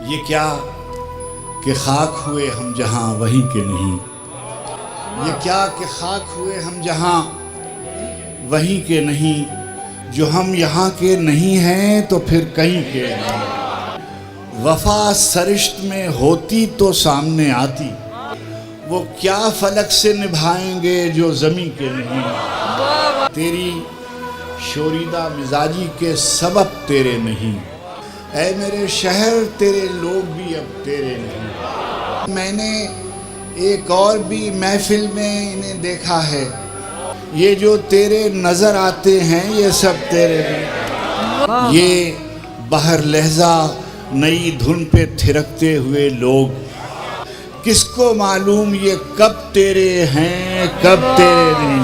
یہ کیا کہ خاک ہوئے ہم جہاں وہیں کے نہیں، یہ کیا کہ خاک ہوئے ہم جہاں وہیں کے نہیں، جو ہم یہاں کے نہیں ہیں تو پھر کہیں کے نہیں۔ وفا سرشت میں ہوتی تو سامنے آتی، وہ کیا فلک سے نبھائیں گے جو زمین کے نہیں۔ تیری شوریدہ مزاجی کے سبب تیرے نہیں، اے میرے شہر تیرے لوگ بھی اب تیرے نہیں۔ میں نے ایک اور بھی محفل میں انہیں دیکھا ہے، یہ جو تیرے نظر آتے ہیں یہ سب تیرے نہیں۔ یہ بہر لہجہ نئی دھن پہ تھرکتے ہوئے لوگ، کس کو معلوم یہ کب تیرے ہیں کب تیرے نہیں۔